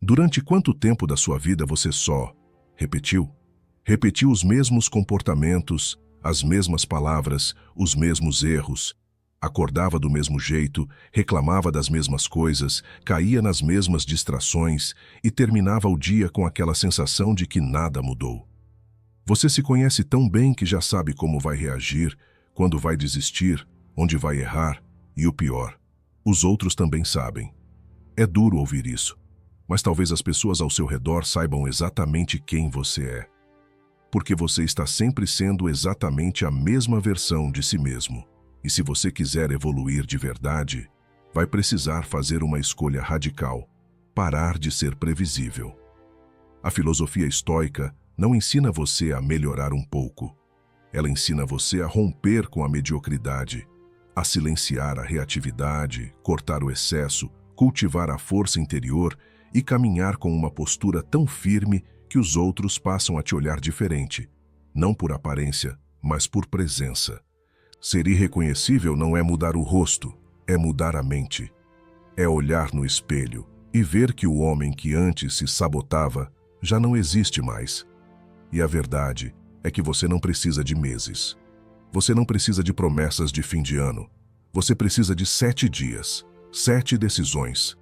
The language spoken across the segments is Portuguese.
Durante quanto tempo da sua vida você só repetiu? Repetiu os mesmos comportamentos, as mesmas palavras, os mesmos erros. Acordava do mesmo jeito, reclamava das mesmas coisas, caía nas mesmas distrações e terminava o dia com aquela sensação de que nada mudou. Você se conhece tão bem que já sabe como vai reagir, quando vai desistir, onde vai errar e o pior, os outros também sabem. É duro ouvir isso, mas talvez as pessoas ao seu redor saibam exatamente quem você é. Porque você está sempre sendo exatamente a mesma versão de si mesmo. E se você quiser evoluir de verdade, vai precisar fazer uma escolha radical, parar de ser previsível. A filosofia estoica não ensina você a melhorar um pouco. Ela ensina você a romper com a mediocridade, a silenciar a reatividade, cortar o excesso, cultivar a força interior e caminhar com uma postura tão firme que os outros passam a te olhar diferente, não por aparência, mas por presença. Ser irreconhecível não é mudar o rosto, é mudar a mente. É olhar no espelho e ver que o homem que antes se sabotava já não existe mais. E a verdade é que você não precisa de meses. Você não precisa de promessas de fim de ano. Você precisa de 7 dias, 7 decisões,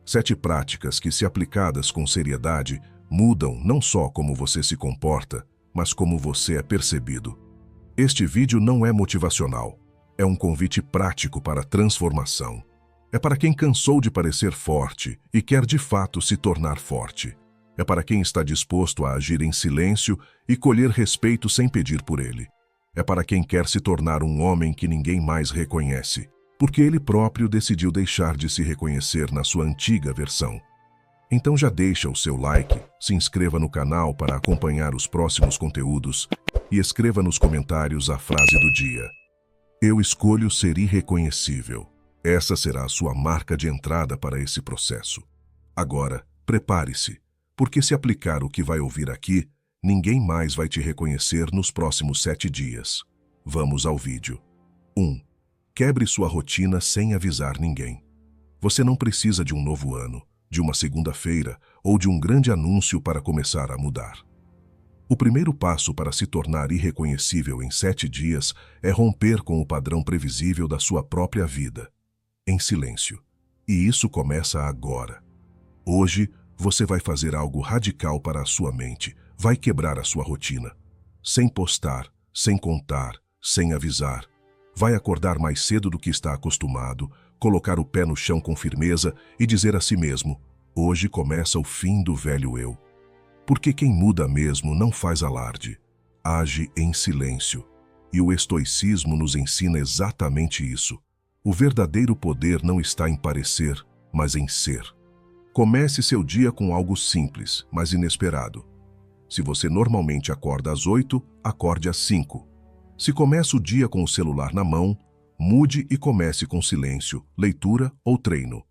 7 práticas que, se aplicadas com seriedade, mudam não só como você se comporta, mas como você é percebido. Este vídeo não é motivacional. É um convite prático para a transformação. É para quem cansou de parecer forte e quer de fato se tornar forte. É para quem está disposto a agir em silêncio e colher respeito sem pedir por ele. É para quem quer se tornar um homem que ninguém mais reconhece, porque ele próprio decidiu deixar de se reconhecer na sua antiga versão. Então já deixa o seu like, se inscreva no canal para acompanhar os próximos conteúdos e escreva nos comentários a frase do dia. Eu escolho ser irreconhecível. Essa será a sua marca de entrada para esse processo. Agora, prepare-se, porque se aplicar o que vai ouvir aqui, ninguém mais vai te reconhecer nos próximos 7 dias. Vamos ao vídeo. 1. Quebre sua rotina sem avisar ninguém. Você não precisa de um novo ano, de uma segunda-feira ou de um grande anúncio para começar a mudar. O primeiro passo para se tornar irreconhecível em 7 dias é romper com o padrão previsível da sua própria vida, em silêncio. E isso começa agora. Hoje, você vai fazer algo radical para a sua mente, vai quebrar a sua rotina. Sem postar, sem contar, sem avisar. Vai acordar mais cedo do que está acostumado, colocar o pé no chão com firmeza e dizer a si mesmo: hoje começa o fim do velho eu. Porque quem muda mesmo não faz alarde, age em silêncio. E o estoicismo nos ensina exatamente isso. O verdadeiro poder não está em parecer, mas em ser. Comece seu dia com algo simples, mas inesperado. Se você normalmente acorda às 8, acorde às 5. Se começa o dia com o celular na mão, mude e comece com silêncio, leitura ou treino.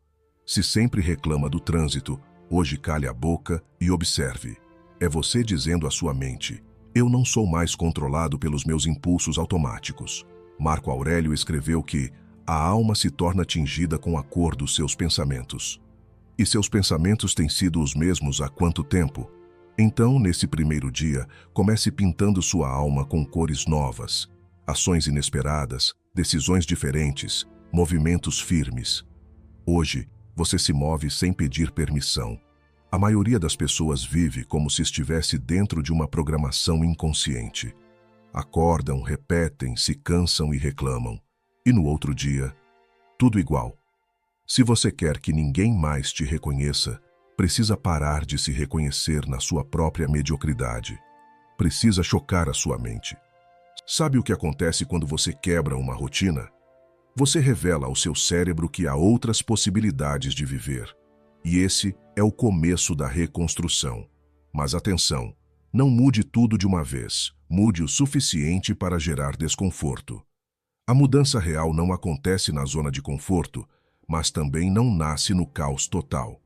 Se sempre reclama do trânsito, hoje cale a boca e observe. É você dizendo à sua mente: eu não sou mais controlado pelos meus impulsos automáticos. Marco Aurélio escreveu que a alma se torna tingida com a cor dos seus pensamentos. E seus pensamentos têm sido os mesmos há quanto tempo? Então, nesse primeiro dia, comece pintando sua alma com cores novas, ações inesperadas, decisões diferentes, movimentos firmes. Hoje, você se move sem pedir permissão. A maioria das pessoas vive como se estivesse dentro de uma programação inconsciente. Acordam, repetem, se cansam e reclamam. E no outro dia, tudo igual. Se você quer que ninguém mais te reconheça, precisa parar de se reconhecer na sua própria mediocridade. Precisa chocar a sua mente. Sabe o que acontece quando você quebra uma rotina? Você revela ao seu cérebro que há outras possibilidades de viver. E esse é o começo da reconstrução. Mas atenção, não mude tudo de uma vez. Mude o suficiente para gerar desconforto. A mudança real não acontece na zona de conforto, mas também não nasce no caos total.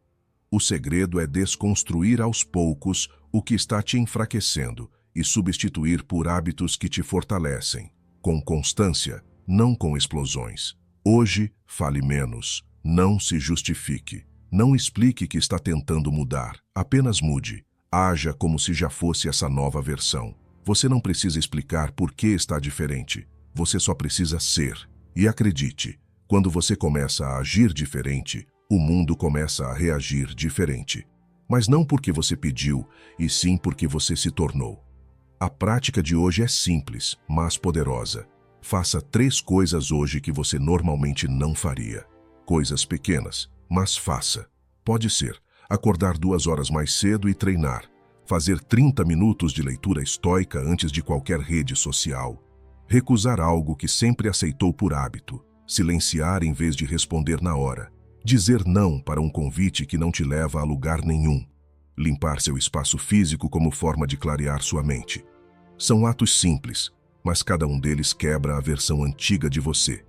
O segredo é desconstruir aos poucos o que está te enfraquecendo e substituir por hábitos que te fortalecem, com constância, não com explosões. Hoje, fale menos, não se justifique. Não explique que está tentando mudar, apenas mude. Haja como se já fosse essa nova versão. Você não precisa explicar por que está diferente. Você só precisa ser. E acredite, quando você começa a agir diferente, o mundo começa a reagir diferente. Mas não porque você pediu, e sim porque você se tornou. A prática de hoje é simples, mas poderosa. Faça 3 coisas hoje que você normalmente não faria. Coisas pequenas, mas faça. Pode ser acordar 2 horas mais cedo e treinar. Fazer 30 minutos de leitura estoica antes de qualquer rede social. Recusar algo que sempre aceitou por hábito. Silenciar em vez de responder na hora. Dizer não para um convite que não te leva a lugar nenhum. Limpar seu espaço físico como forma de clarear sua mente. São atos simples, mas cada um deles quebra a versão antiga de você.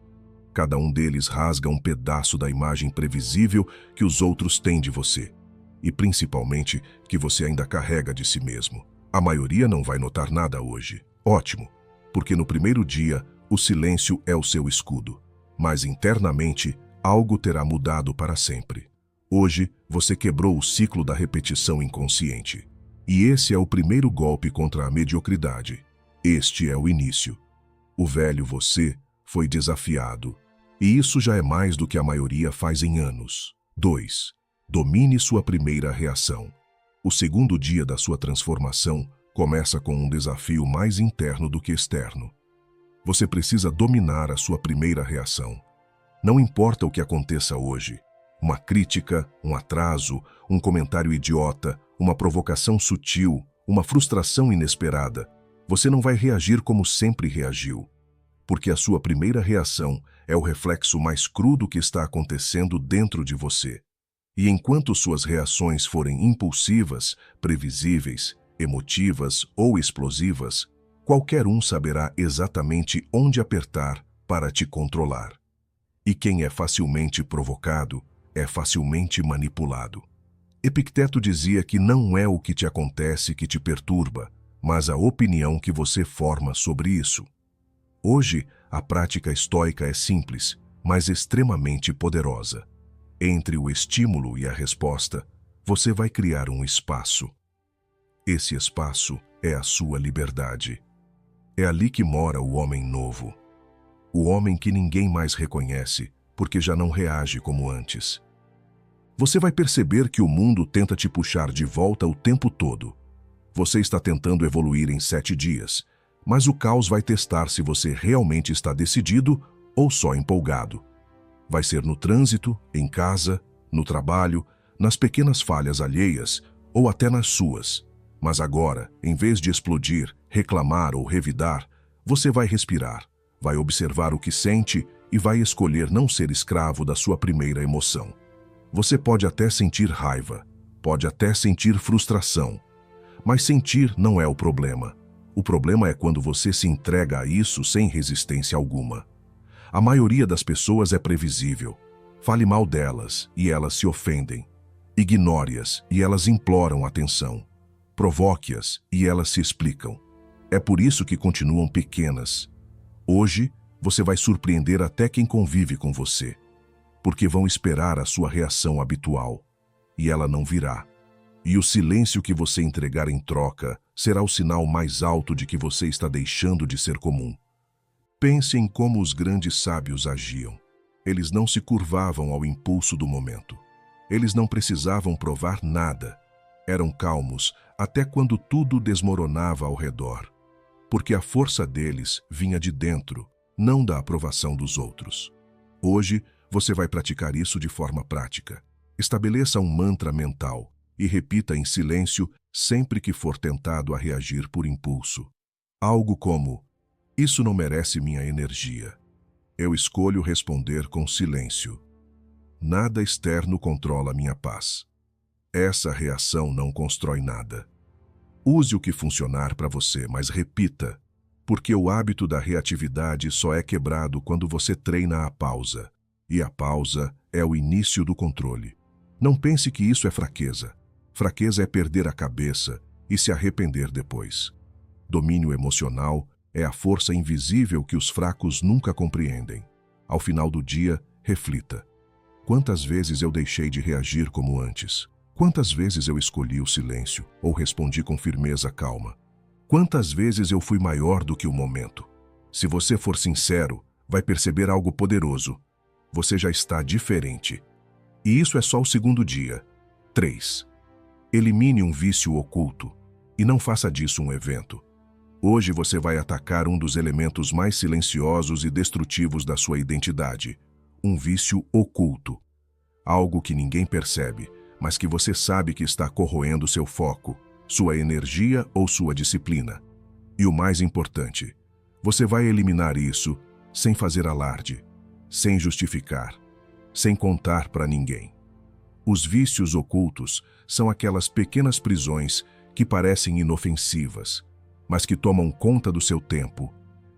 Cada um deles rasga um pedaço da imagem previsível que os outros têm de você. E principalmente que você ainda carrega de si mesmo. A maioria não vai notar nada hoje. Ótimo, porque no primeiro dia, o silêncio é o seu escudo. Mas internamente, algo terá mudado para sempre. Hoje, você quebrou o ciclo da repetição inconsciente. E esse é o primeiro golpe contra a mediocridade. Este é o início. O velho você foi desafiado. E isso já é mais do que a maioria faz em anos. 2. Domine sua primeira reação. O segundo dia da sua transformação começa com um desafio mais interno do que externo. Você precisa dominar a sua primeira reação. Não importa o que aconteça hoje. Uma crítica, um atraso, um comentário idiota, uma provocação sutil, uma frustração inesperada. Você não vai reagir como sempre reagiu. Porque a sua primeira reação é o reflexo mais cru do que está acontecendo dentro de você. E enquanto suas reações forem impulsivas, previsíveis, emotivas ou explosivas, qualquer um saberá exatamente onde apertar para te controlar. E quem é facilmente provocado é facilmente manipulado. Epicteto dizia que não é o que te acontece que te perturba, mas a opinião que você forma sobre isso. Hoje, a prática estoica é simples, mas extremamente poderosa. Entre o estímulo e a resposta, você vai criar um espaço. Esse espaço é a sua liberdade. É ali que mora o homem novo. O homem que ninguém mais reconhece, porque já não reage como antes. Você vai perceber que o mundo tenta te puxar de volta o tempo todo. Você está tentando evoluir em 7 dias, mas o caos vai testar se você realmente está decidido ou só empolgado. Vai ser no trânsito, em casa, no trabalho, nas pequenas falhas alheias ou até nas suas. Mas agora, em vez de explodir, reclamar ou revidar, você vai respirar, vai observar o que sente e vai escolher não ser escravo da sua primeira emoção. Você pode até sentir raiva, pode até sentir frustração, mas sentir não é o problema. O problema é quando você se entrega a isso sem resistência alguma. A maioria das pessoas é previsível. Fale mal delas e elas se ofendem. Ignore-as e elas imploram atenção. Provoque-as e elas se explicam. É por isso que continuam pequenas. Hoje, você vai surpreender até quem convive com você, porque vão esperar a sua reação habitual, e ela não virá. E o silêncio que você entregar em troca será o sinal mais alto de que você está deixando de ser comum. Pense em como os grandes sábios agiam. Eles não se curvavam ao impulso do momento. Eles não precisavam provar nada. Eram calmos até quando tudo desmoronava ao redor. Porque a força deles vinha de dentro, não da aprovação dos outros. Hoje, você vai praticar isso de forma prática. Estabeleça um mantra mental e repita em silêncio sempre que for tentado a reagir por impulso. Algo como: isso não merece minha energia. Eu escolho responder com silêncio. Nada externo controla minha paz. Essa reação não constrói nada. Use o que funcionar para você, mas repita, porque o hábito da reatividade só é quebrado quando você treina a pausa. E a pausa é o início do controle. Não pense que isso é fraqueza. Fraqueza é perder a cabeça e se arrepender depois. Domínio emocional é a força invisível que os fracos nunca compreendem. Ao final do dia, reflita. Quantas vezes eu deixei de reagir como antes? Quantas vezes eu escolhi o silêncio ou respondi com firmeza calma? Quantas vezes eu fui maior do que o momento? Se você for sincero, vai perceber algo poderoso. Você já está diferente. E isso é só o segundo dia. 3. Elimine um vício oculto e não faça disso um evento. Hoje você vai atacar um dos elementos mais silenciosos e destrutivos da sua identidade. Um vício oculto. Algo que ninguém percebe, mas que você sabe que está corroendo seu foco, sua energia ou sua disciplina. E o mais importante, você vai eliminar isso sem fazer alarde, sem justificar, sem contar para ninguém. Os vícios ocultos são aquelas pequenas prisões que parecem inofensivas, mas que tomam conta do seu tempo,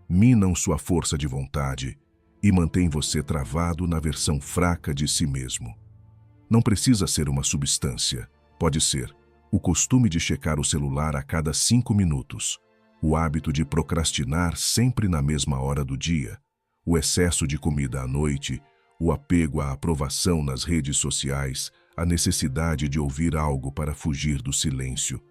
minam sua força de vontade e mantêm você travado na versão fraca de si mesmo. Não precisa ser uma substância, pode ser o costume de checar o celular a cada 5 minutos, o hábito de procrastinar sempre na mesma hora do dia, o excesso de comida à noite, o apego à aprovação nas redes sociais, a necessidade de ouvir algo para fugir do silêncio.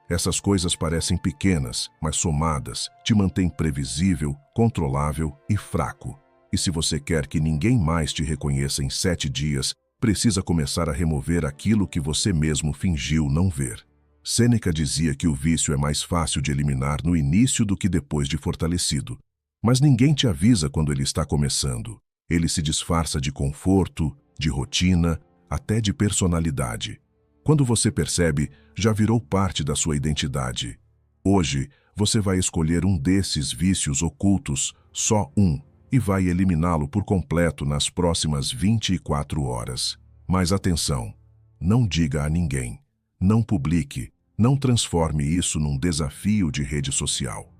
Essas coisas parecem pequenas, mas somadas te mantêm previsível, controlável e fraco. E se você quer que ninguém mais te reconheça em 7 dias, precisa começar a remover aquilo que você mesmo fingiu não ver. Sêneca dizia que o vício é mais fácil de eliminar no início do que depois de fortalecido. Mas ninguém te avisa quando ele está começando. Ele se disfarça de conforto, de rotina, até de personalidade. Quando você percebe, já virou parte da sua identidade. Hoje, você vai escolher um desses vícios ocultos, só um, e vai eliminá-lo por completo nas próximas 24 horas. Mas atenção, não diga a ninguém, não publique, não transforme isso num desafio de rede social.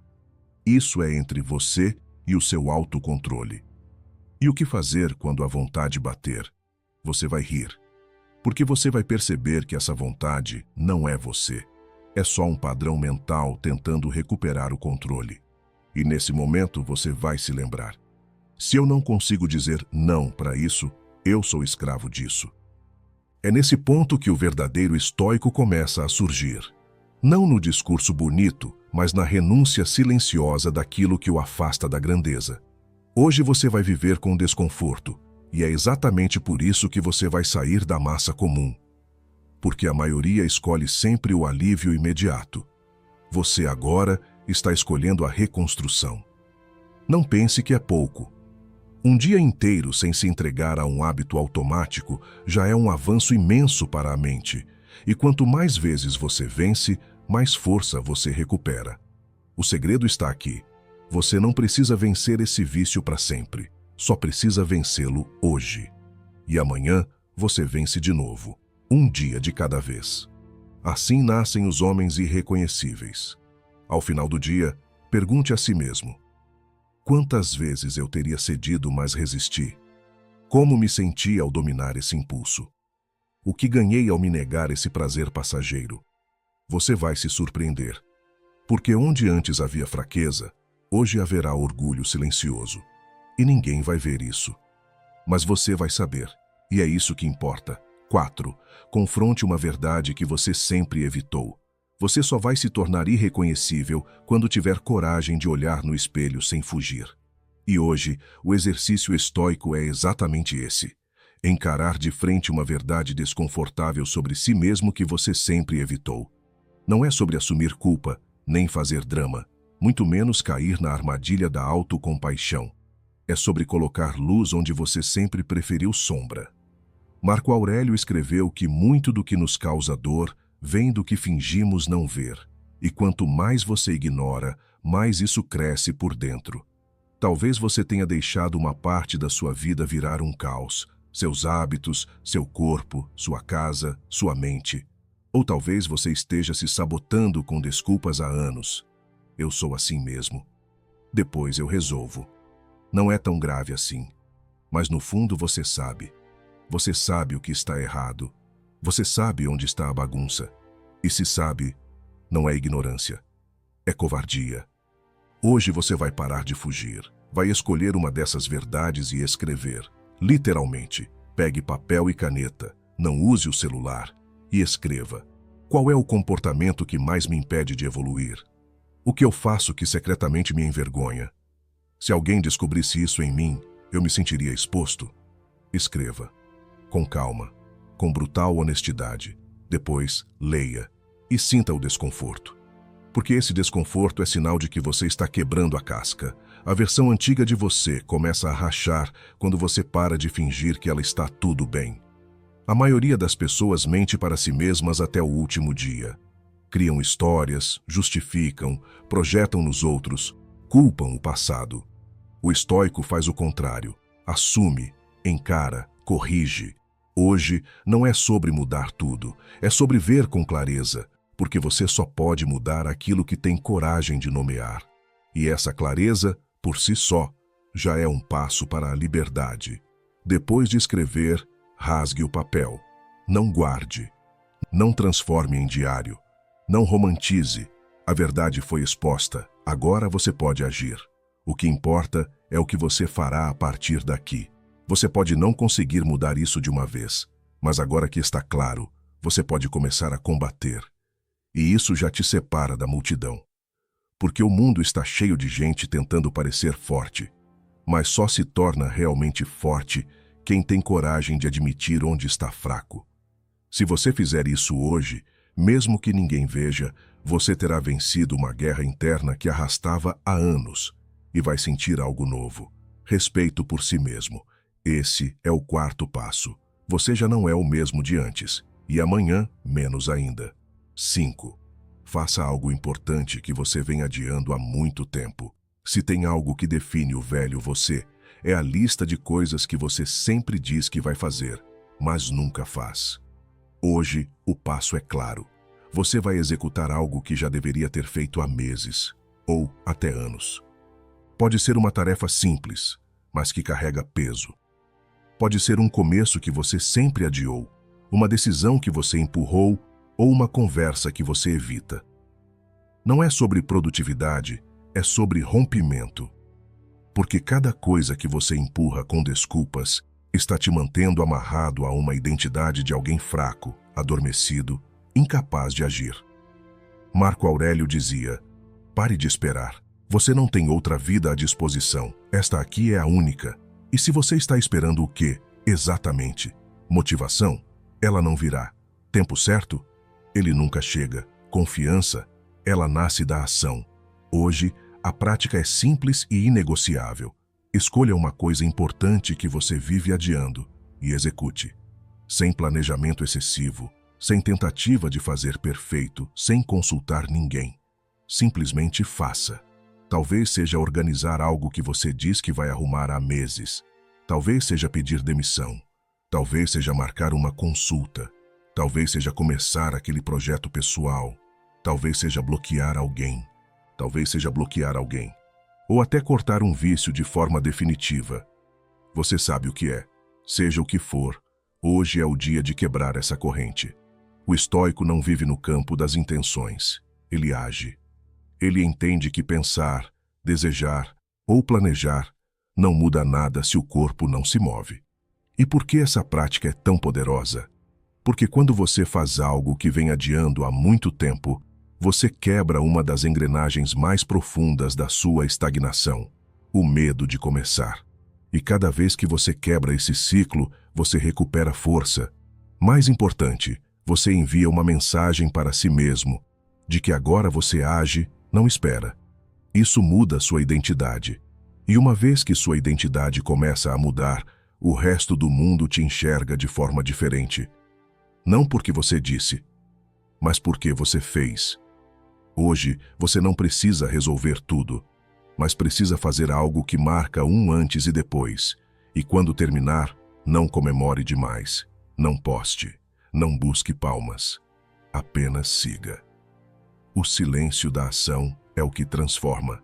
Isso é entre você e o seu autocontrole. E o que fazer quando a vontade bater? Você vai rir. Porque você vai perceber que essa vontade não é você. É só um padrão mental tentando recuperar o controle. E nesse momento você vai se lembrar. Se eu não consigo dizer não para isso, eu sou escravo disso. É nesse ponto que o verdadeiro estoico começa a surgir. Não no discurso bonito, mas na renúncia silenciosa daquilo que o afasta da grandeza. Hoje você vai viver com desconforto. E é exatamente por isso que você vai sair da massa comum. Porque a maioria escolhe sempre o alívio imediato. Você agora está escolhendo a reconstrução. Não pense que é pouco. Um dia inteiro sem se entregar a um hábito automático já é um avanço imenso para a mente. E quanto mais vezes você vence, mais força você recupera. O segredo está aqui. Você não precisa vencer esse vício para sempre. Só precisa vencê-lo hoje. E amanhã você vence de novo, um dia de cada vez. Assim nascem os homens irreconhecíveis. Ao final do dia, pergunte a si mesmo: quantas vezes eu teria cedido, mas resisti? Como me senti ao dominar esse impulso? O que ganhei ao me negar esse prazer passageiro? Você vai se surpreender. Porque onde antes havia fraqueza, hoje haverá orgulho silencioso. E ninguém vai ver isso. Mas você vai saber, e é isso que importa. 4. Confronte uma verdade que você sempre evitou. Você só vai se tornar irreconhecível quando tiver coragem de olhar no espelho sem fugir. E hoje, o exercício estoico é exatamente esse. Encarar de frente uma verdade desconfortável sobre si mesmo que você sempre evitou. Não é sobre assumir culpa, nem fazer drama, muito menos cair na armadilha da autocompaixão. É sobre colocar luz onde você sempre preferiu sombra. Marco Aurélio escreveu que muito do que nos causa dor vem do que fingimos não ver. E quanto mais você ignora, mais isso cresce por dentro. Talvez você tenha deixado uma parte da sua vida virar um caos. Seus hábitos, seu corpo, sua casa, sua mente. Ou talvez você esteja se sabotando com desculpas há anos. Eu sou assim mesmo. Depois eu resolvo. Não é tão grave assim. Mas no fundo você sabe. Você sabe o que está errado. Você sabe onde está a bagunça. E se sabe, não é ignorância. É covardia. Hoje você vai parar de fugir. Vai escolher uma dessas verdades e escrever, literalmente, Pegue papel e caneta, não use o celular e escreva: qual é o comportamento que mais me impede de evoluir? O que eu faço que secretamente me envergonha? Se alguém descobrisse isso em mim, eu me sentiria exposto? Escreva, com calma, com brutal honestidade. Depois, leia e sinta o desconforto. Porque esse desconforto é sinal de que você está quebrando a casca. A versão antiga de você começa a rachar quando você para de fingir que ela está tudo bem. A maioria das pessoas mente para si mesmas até o último dia. Criam histórias, justificam, projetam nos outros, culpam o passado. O estoico faz o contrário. Assume, encara, corrige. Hoje não é sobre mudar tudo, é sobre ver com clareza, porque você só pode mudar aquilo que tem coragem de nomear. E essa clareza, por si só, já é um passo para a liberdade. Depois de escrever, rasgue o papel. Não guarde. Não transforme em diário. Não romantize. A verdade foi exposta. Agora você pode agir. O que importa é o que você fará a partir daqui. Você pode não conseguir mudar isso de uma vez, mas agora que está claro, você pode começar a combater. E isso já te separa da multidão. Porque o mundo está cheio de gente tentando parecer forte, mas só se torna realmente forte quem tem coragem de admitir onde está fraco. Se você fizer isso hoje, mesmo que ninguém veja, você terá vencido uma guerra interna que arrastava há anos e vai sentir algo novo. Respeito por si mesmo. Esse é o quarto passo. Você já não é o mesmo de antes, e amanhã menos ainda. 5. Faça algo importante que você vem adiando há muito tempo. Se tem algo que define o velho você, é a lista de coisas que você sempre diz que vai fazer, mas nunca faz. Hoje, o passo é claro. Você vai executar algo que já deveria ter feito há meses, ou até anos. Pode ser uma tarefa simples, mas que carrega peso. Pode ser um começo que você sempre adiou, uma decisão que você empurrou ou uma conversa que você evita. Não é sobre produtividade, é sobre rompimento. Porque cada coisa que você empurra com desculpas está te mantendo amarrado a uma identidade de alguém fraco, adormecido, incapaz de agir. Marco Aurélio dizia: pare de esperar. Você não tem outra vida à disposição. Esta aqui é a única. E se você está esperando o quê, exatamente? Motivação? Ela não virá. Tempo certo? Ele nunca chega. Confiança? Ela nasce da ação. Hoje, a prática é simples e inegociável. Escolha uma coisa importante que você vive adiando e execute. Sem planejamento excessivo, sem tentativa de fazer perfeito, sem consultar ninguém. Simplesmente faça. Talvez seja organizar algo que você diz que vai arrumar há meses. Talvez seja pedir demissão. Talvez seja marcar uma consulta. Talvez seja começar aquele projeto pessoal. Talvez seja bloquear alguém. Talvez seja bloquear alguém. Ou até cortar um vício de forma definitiva. Você sabe o que é. Seja o que for, hoje é o dia de quebrar essa corrente. O estoico não vive no campo das intenções. Ele age. Ele entende que pensar, desejar ou planejar não muda nada se o corpo não se move. E por que essa prática é tão poderosa? Porque quando você faz algo que vem adiando há muito tempo, você quebra uma das engrenagens mais profundas da sua estagnação, o medo de começar. E cada vez que você quebra esse ciclo, você recupera força. Mais importante, você envia uma mensagem para si mesmo, de que agora você age, não espera. Isso muda sua identidade. E uma vez que sua identidade começa a mudar, o resto do mundo te enxerga de forma diferente. Não porque você disse, mas porque você fez. Hoje, você não precisa resolver tudo, mas precisa fazer algo que marca um antes e depois. E quando terminar, não comemore demais. Não poste. Não busque palmas. Apenas siga. O silêncio da ação é o que transforma.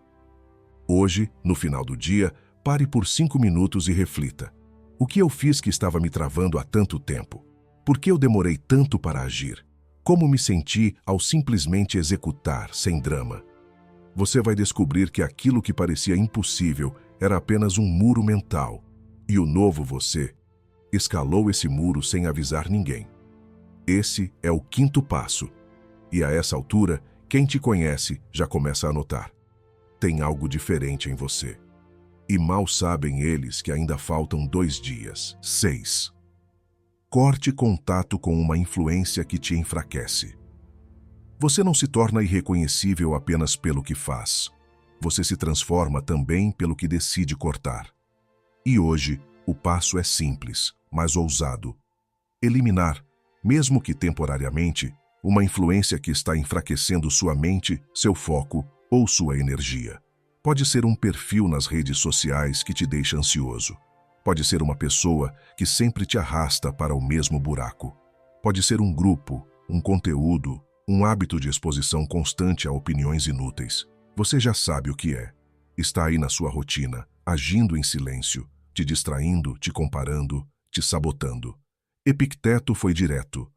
Hoje, no final do dia, pare por 5 minutos e reflita. O que eu fiz que estava me travando há tanto tempo? Por que eu demorei tanto para agir? Como me senti ao simplesmente executar, sem drama? Você vai descobrir que aquilo que parecia impossível era apenas um muro mental. E o novo você Escalou esse muro sem avisar ninguém. Esse é o quinto passo. E a essa altura, quem te conhece já começa a notar. Tem algo diferente em você. E mal sabem eles que ainda faltam 2 dias. 6. Corte contato com uma influência que te enfraquece. Você não se torna irreconhecível apenas pelo que faz. Você se transforma também pelo que decide cortar. E hoje, o passo é simples, mas ousado. Eliminar, mesmo que temporariamente, uma influência que está enfraquecendo sua mente, seu foco ou sua energia. Pode ser um perfil nas redes sociais que te deixa ansioso. Pode ser uma pessoa que sempre te arrasta para o mesmo buraco. Pode ser um grupo, um conteúdo, um hábito de exposição constante a opiniões inúteis. Você já sabe o que é. Está aí na sua rotina, agindo em silêncio, te distraindo, te comparando, te sabotando. Epicteto foi direto.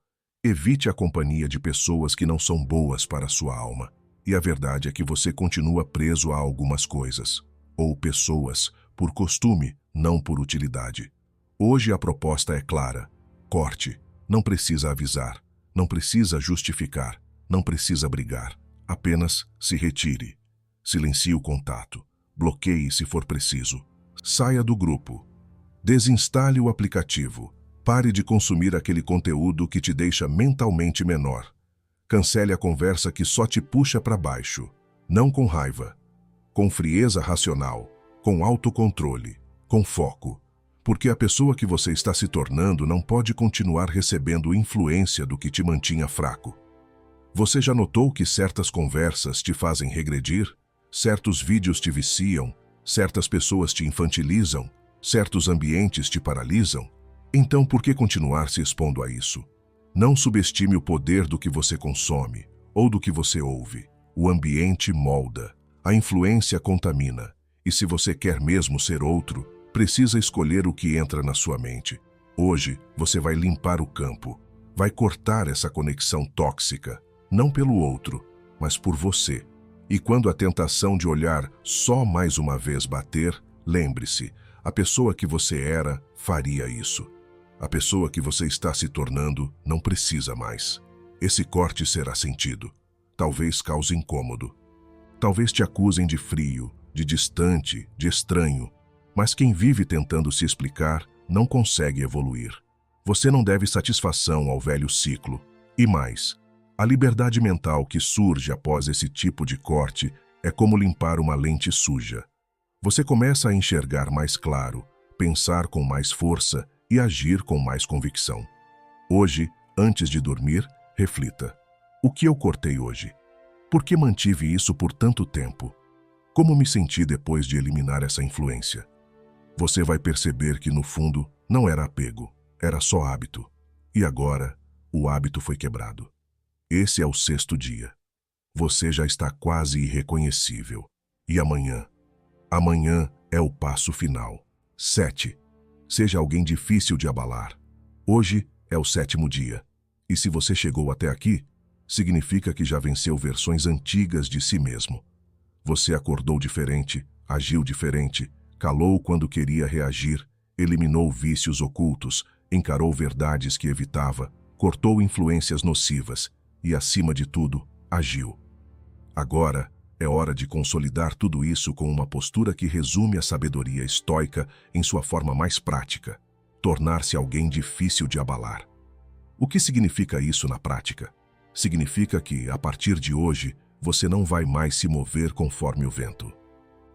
Evite a companhia de pessoas que não são boas para a sua alma. E a verdade é que você continua preso a algumas coisas, ou pessoas, por costume, não por utilidade. Hoje a proposta é clara. Corte. Não precisa avisar. Não precisa justificar. Não precisa brigar. Apenas se retire. Silencie o contato. Bloqueie se for preciso. Saia do grupo. Desinstale o aplicativo. Pare de consumir aquele conteúdo que te deixa mentalmente menor. Cancele a conversa que só te puxa para baixo. Não com raiva. Com frieza racional. Com autocontrole. Com foco. Porque a pessoa que você está se tornando não pode continuar recebendo influência do que te mantinha fraco. Você já notou que certas conversas te fazem regredir? Certos vídeos te viciam? Certas pessoas te infantilizam? Certos ambientes te paralisam? Então por que continuar se expondo a isso? Não subestime o poder do que você consome ou do que você ouve. O ambiente molda, a influência contamina. E se você quer mesmo ser outro, precisa escolher o que entra na sua mente. Hoje, você vai limpar o campo, vai cortar essa conexão tóxica, não pelo outro, mas por você. E quando a tentação de olhar só mais uma vez bater, lembre-se, a pessoa que você era faria isso. A pessoa que você está se tornando não precisa mais. Esse corte será sentido. Talvez cause incômodo. Talvez te acusem de frio, de distante, de estranho. Mas quem vive tentando se explicar não consegue evoluir. Você não deve satisfação ao velho ciclo. E mais, a liberdade mental que surge após esse tipo de corte é como limpar uma lente suja. Você começa a enxergar mais claro, pensar com mais força e agir com mais convicção. Hoje, antes de dormir, reflita. O que eu cortei hoje? Por que mantive isso por tanto tempo? Como me senti depois de eliminar essa influência? Você vai perceber que, no fundo, não era apego, era só hábito. E agora, o hábito foi quebrado. Esse é o 6º dia. Você já está quase irreconhecível. E amanhã? Amanhã é o passo final. 7. Seja alguém difícil de abalar. Hoje é o 7º dia. E se você chegou até aqui, significa que já venceu versões antigas de si mesmo. Você acordou diferente, agiu diferente, calou quando queria reagir, eliminou vícios ocultos, encarou verdades que evitava, cortou influências nocivas e, acima de tudo, agiu. Agora é hora de consolidar tudo isso com uma postura que resume a sabedoria estoica em sua forma mais prática: tornar-se alguém difícil de abalar. O que significa isso na prática? Significa que, a partir de hoje, você não vai mais se mover conforme o vento.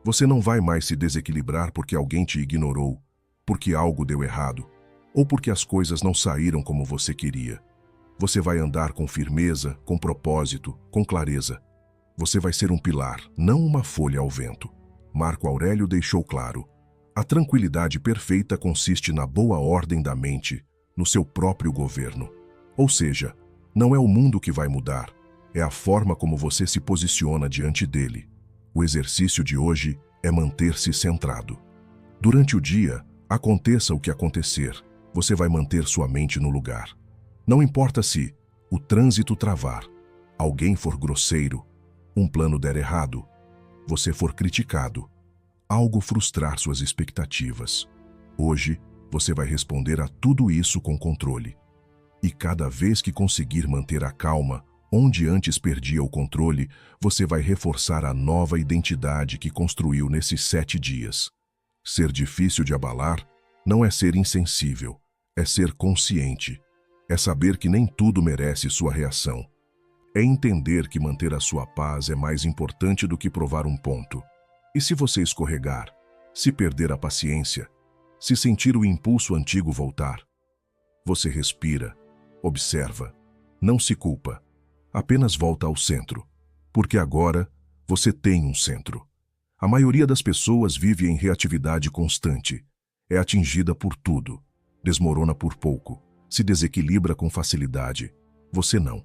Você não vai mais se desequilibrar porque alguém te ignorou, porque algo deu errado, ou porque as coisas não saíram como você queria. Você vai andar com firmeza, com propósito, com clareza. Você vai ser um pilar, não uma folha ao vento. Marco Aurélio deixou claro: a tranquilidade perfeita consiste na boa ordem da mente, no seu próprio governo. Ou seja, não é o mundo que vai mudar, é a forma como você se posiciona diante dele. O exercício de hoje é manter-se centrado. Durante o dia, aconteça o que acontecer, você vai manter sua mente no lugar. Não importa se o trânsito travar, alguém for grosseiro, um plano der errado, você for criticado, algo frustrar suas expectativas. Hoje você vai responder a tudo isso com controle. E cada vez que conseguir manter a calma, onde antes perdia o controle, você vai reforçar a nova identidade que construiu nesses 7 dias. Ser difícil de abalar não é ser insensível, é ser consciente. É saber que nem tudo merece sua reação. É entender que manter a sua paz é mais importante do que provar um ponto. E se você escorregar, se perder a paciência, se sentir o impulso antigo voltar, você respira, observa, não se culpa, apenas volta ao centro, porque agora você tem um centro. A maioria das pessoas vive em reatividade constante, é atingida por tudo, desmorona por pouco, se desequilibra com facilidade. Você não.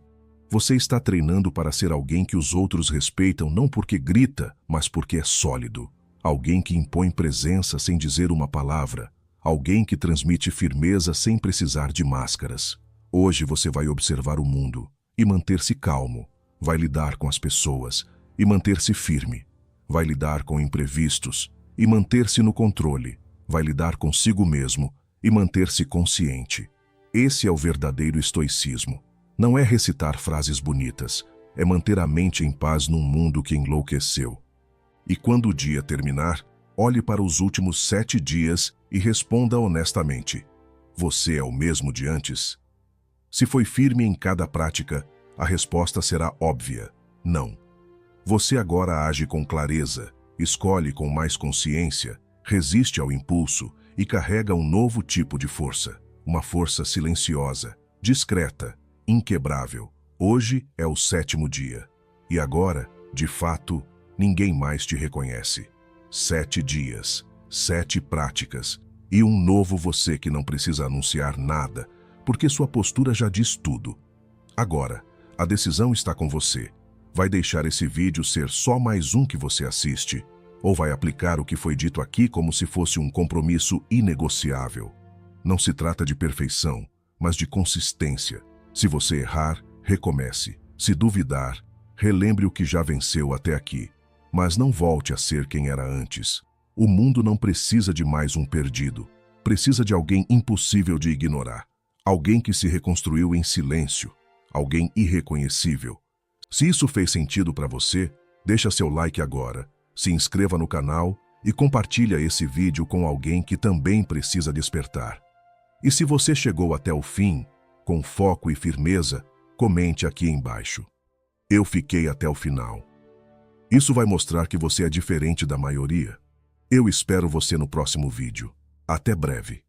Você está treinando para ser alguém que os outros respeitam não porque grita, mas porque é sólido. Alguém que impõe presença sem dizer uma palavra. Alguém que transmite firmeza sem precisar de máscaras. Hoje você vai observar o mundo e manter-se calmo. Vai lidar com as pessoas e manter-se firme. Vai lidar com imprevistos e manter-se no controle. Vai lidar consigo mesmo e manter-se consciente. Esse é o verdadeiro estoicismo. Não é recitar frases bonitas, é manter a mente em paz num mundo que enlouqueceu. E quando o dia terminar, olhe para os últimos 7 dias e responda honestamente: você é o mesmo de antes? Se foi firme em cada prática, a resposta será óbvia: não. Você agora age com clareza, escolhe com mais consciência, resiste ao impulso e carrega um novo tipo de força. Uma força silenciosa, discreta, inquebrável. Hoje é o 7º dia. E agora, de fato, ninguém mais te reconhece. 7 dias, 7 práticas e um novo você que não precisa anunciar nada, porque sua postura já diz tudo. Agora, a decisão está com você. Vai deixar esse vídeo ser só mais um que você assiste? Ou vai aplicar o que foi dito aqui como se fosse um compromisso inegociável? Não se trata de perfeição, mas de consistência. Se você errar, recomece. Se duvidar, relembre o que já venceu até aqui. Mas não volte a ser quem era antes. O mundo não precisa de mais um perdido. Precisa de alguém impossível de ignorar. Alguém que se reconstruiu em silêncio. Alguém irreconhecível. Se isso fez sentido para você, deixa seu like agora, se inscreva no canal e compartilha esse vídeo com alguém que também precisa despertar. E se você chegou até o fim, com foco e firmeza, comente aqui embaixo: eu fiquei até o final. Isso vai mostrar que você é diferente da maioria. Eu espero você no próximo vídeo. Até breve.